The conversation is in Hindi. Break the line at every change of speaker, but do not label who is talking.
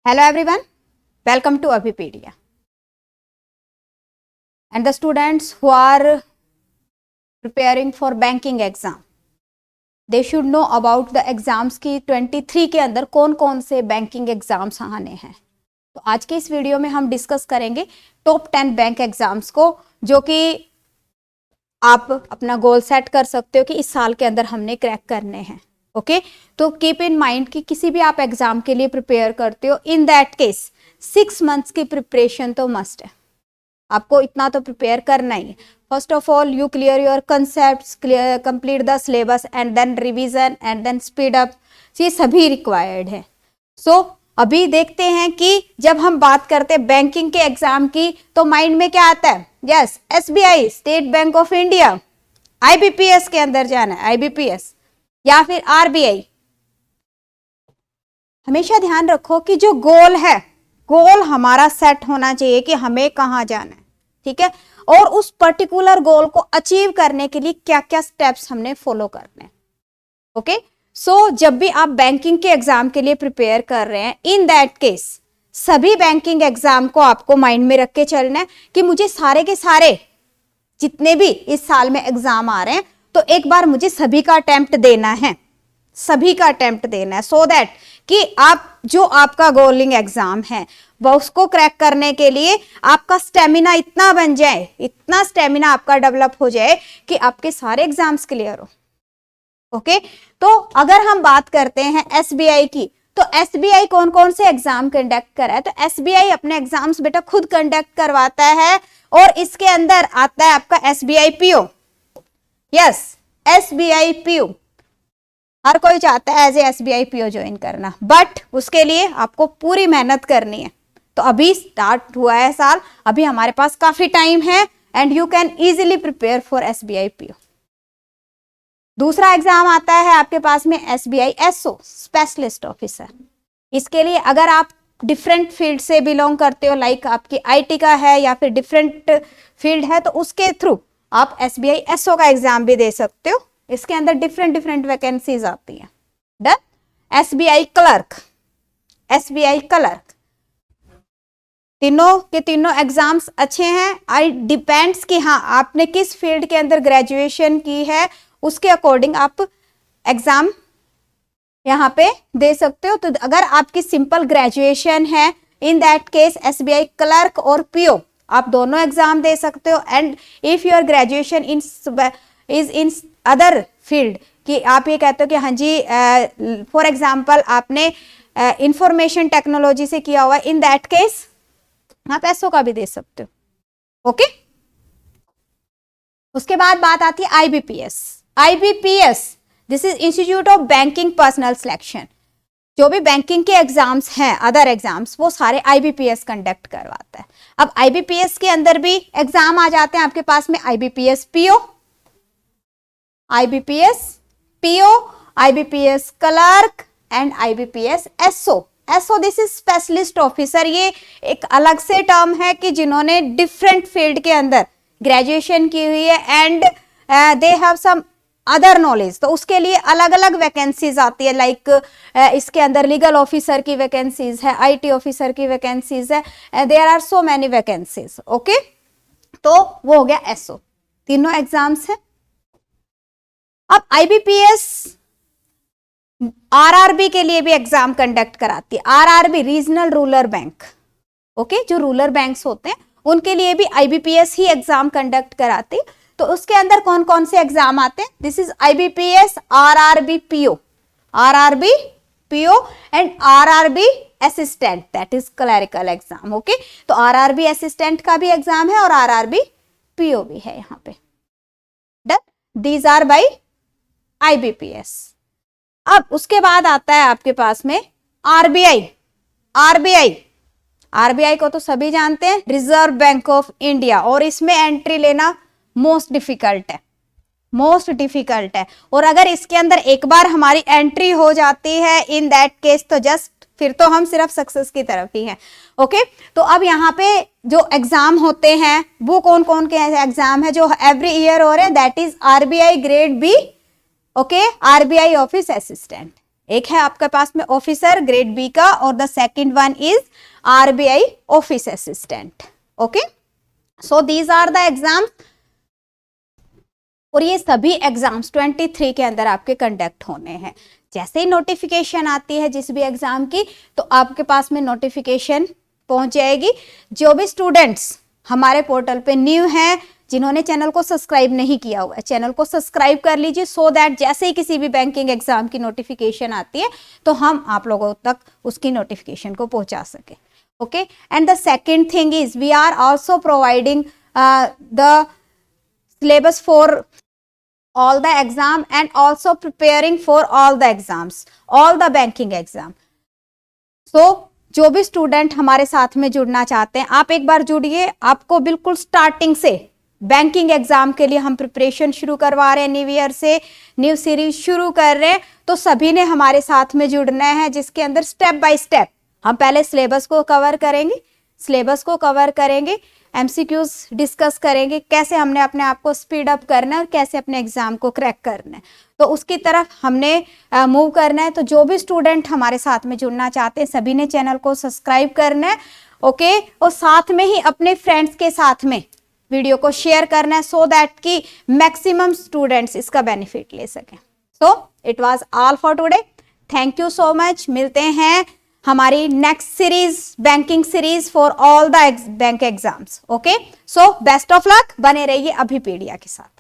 Hello everyone, welcome to Abhipedia. And the students who are preparing for banking exam, they should know about the exams की 23 के अंदर कौन कौन से बैंकिंग एग्जाम्स आने हैं. तो आज के इस वीडियो में हम डिस्कस करेंगे टॉप 10 बैंक एग्जाम्स को, जो कि आप अपना गोल सेट कर सकते हो कि इस साल के अंदर हमने क्रैक करने हैं. ओके, तो कीप इन माइंड कि किसी भी आप एग्जाम के लिए प्रिपेयर करते हो, इन दैट केस 6 मंथ्स की प्रिपरेशन तो मस्ट है. आपको इतना तो प्रिपेयर करना ही है. First of all you clear your concepts, complete the syllabus and then revision and then speed up. ये सभी रिक्वायर्ड है. सो अभी देखते हैं कि जब हम बात करते हैं बैंकिंग के एग्जाम की तो माइंड में क्या आता है? Yes, SBI, state bank of India. IBPS के अंदर जाना है, आईबीपीएस या फिर आरबीआई. हमेशा ध्यान रखो कि जो गोल है, गोल हमारा सेट होना चाहिए कि हमें कहाँ जाना है. ठीक है, और उस पर्टिकुलर गोल को अचीव करने के लिए क्या क्या स्टेप्स हमने फॉलो करने हैं. ओके, सो जब भी आप बैंकिंग के एग्जाम के लिए प्रिपेयर कर रहे हैं, इन दैट केस सभी बैंकिंग एग्जाम को आपको माइंड में रख के चलना है कि मुझे सारे के सारे जितने भी इस साल में एग्जाम आ रहे हैं तो एक बार मुझे सभी का अटेम्प्ट देना है, सभी का अटेम्प्ट देना है, सो दैट कि आप जो आपका गोलिंग एग्जाम है वह उसको क्रैक करने के लिए आपका स्टेमिना इतना बन जाए, इतना स्टेमिना आपका डेवलप हो जाए कि आपके सारे एग्जाम्स क्लियर हो. ओके, तो अगर हम बात करते हैं एसबीआई की, तो एसबीआई कौन कौन से एग्जाम कंडक्ट करा है? तो एसबीआई अपने एग्जाम्स बेटा खुद कंडक्ट करवाता है और इसके अंदर आता है आपका SBI PO. Yes, SBI PO. हर कोई चाहता है as a SBI PO join करना, बट उसके लिए आपको पूरी मेहनत करनी है. तो अभी स्टार्ट हुआ है साल, अभी हमारे पास काफी टाइम है and you can easily prepare for SBI PO. दूसरा एग्जाम आता है आपके पास में एसबीआई एसओ, स्पेशलिस्ट ऑफिसर. इसके लिए अगर आप डिफरेंट फील्ड से बिलोंग करते हो, लाइक आपकी आईटी का है या फिर डिफरेंट फील्ड है, तो उसके थ्रू आप एसबीआई एसओ का एग्जाम भी दे सकते हो. इसके अंदर डिफरेंट वैकेंसीज आती हैं. Done. SBI clerk, SBI clerk, तीनों के तीनों एग्जाम्स अच्छे हैं. आई डिपेंड्स कि हाँ आपने किस फील्ड के अंदर ग्रेजुएशन की है, उसके अकॉर्डिंग आप एग्जाम यहाँ पे दे सकते हो. तो अगर आपकी सिंपल ग्रेजुएशन है, इन दैट केस एसबीआई क्लर्क और पीओ आप दोनों एग्जाम दे सकते हो. And if your graduation is in other field, कि आप ये कहते हो कि हाँ जी फॉर एग्जांपल आपने इंफॉर्मेशन टेक्नोलॉजी से किया हुआ, इन दैट केस आप एसओ का भी दे सकते हो. ओके, उसके बाद बात आती है IBPS. IBPS, this is institute of banking personal selection. जो भी बैंकिंग के एग्जाम्स हैं, अदर एग्जाम्स, वो सारे आईबीपीएस कंडक्ट करवाता है. अब आईबीपीएस के अंदर भी एग्जाम आ जाते हैं आपके पास में IBPS PO, IBPS PO, IBPS clerk and IBPS SO. SO this is specialist officer. ये एक अलग से टर्म है कि जिन्होंने डिफरेंट फील्ड के अंदर ग्रेजुएशन की हुई है and they have some other knowledge, तो उसके लिए अलग अलग वैकेंसीज आती है. लाइक इसके अंदर लीगल ऑफिसर की वैकेंसीज है, आईटी ऑफिसर की वैकेंसीज है, there are so many vacancies. Okay, तो वो हो गया एसओ. तीनों एग्जाम्स है. अब आईबीपीएस आरआरबी के लिए भी एग्जाम कंडक्ट कराती है. RRB regional rural bank. Okay, जो रूरल बैंक्स होते हैं उनके लिए भी आईबीपीएस ही एग्जाम कंडक्ट कराती है. तो उसके अंदर कौन कौन से एग्जाम आते हैं? This is IBPS RRB PO, RRB PO and RRB assistant, that is clerical exam. Okay, तो आरआरबी असिस्टेंट का भी एग्जाम है और आरआरबी पीओ भी है यहाँ पे. Done. These are by IBPS. अब उसके बाद आता है आपके पास में आरबीआई. आरबीआई, आरबीआई को तो सभी जानते हैं, रिजर्व बैंक ऑफ इंडिया, और इसमें एंट्री लेना मोस्ट डिफिकल्ट है, मोस्ट डिफिकल्ट है. और अगर इसके अंदर एक बार हमारी एंट्री हो जाती है, इन दैट केस तो जस्ट फिर तो हम सिर्फ सक्सेस की तरफ ही हैं. ओके, तो अब यहाँ पे जो एग्जाम होते हैं वो कौन कौन के एग्जाम है जो एवरी ईयर हो रहे हैं? That is RBI grade B. Okay, RBI office assistant. एक है आपके पास में ऑफिसर ग्रेड बी का, और the second one is RBI office assistant. Okay, so these are the exams, और ये सभी एग्जाम्स 23 के अंदर आपके कंडक्ट होने हैं। जैसे ही नोटिफिकेशन आती है जिस भी एग्जाम की, तो आपके पास में नोटिफिकेशन पहुंच जाएगी। जो भी स्टूडेंट्स हमारे पोर्टल पे न्यू हैं, जिन्होंने चैनल को सब्सक्राइब नहीं किया हुआ है, चैनल को सब्सक्राइब कर लीजिए, सो दैट जैसे ही किसी भी बैंकिंग एग्जाम की नोटिफिकेशन आती है तो हम आप लोगों तक उसकी नोटिफिकेशन को पहुंचा सके। Okay, and the second thing is we are also providing the syllabus for all the exam and also preparing for all the exams, all the banking exam. So जो भी स्टूडेंट हमारे साथ में जुड़ना चाहते हैं, आप एक बार जुड़िए। आपको बिल्कुल स्टार्टिंग से बैंकिंग एग्जाम के लिए हम प्रिपरेशन शुरू करवा रहे हैं, न्यू ईयर से न्यू सीरीज शुरू कर रहे हैं, तो सभी ने हमारे साथ में जुड़ना है, जिसके अंदर स्टेप बाय स्टेप हम पहले सिलेबस को कवर करेंगे, एमसीक्यूज डिस्कस करेंगे, कैसे हमने अपने आप को स्पीड अप करना है और कैसे अपने एग्जाम को क्रैक करना है, तो उसकी तरफ हमने मूव करना है। तो जो भी स्टूडेंट हमारे साथ में जुड़ना चाहते हैं, सभी ने चैनल को सब्सक्राइब करना है। ओके, और साथ में ही अपने फ्रेंड्स के साथ में वीडियो को शेयर करना है, सो दैट कि मैक्सिमम स्टूडेंट्स इसका बेनिफिट ले सकें। So it was all for today, thank you so much. मिलते हैं हमारी next series, banking series for all the bank exams. Okay, so best of luck, बने रहिए अभिपीडिया के साथ।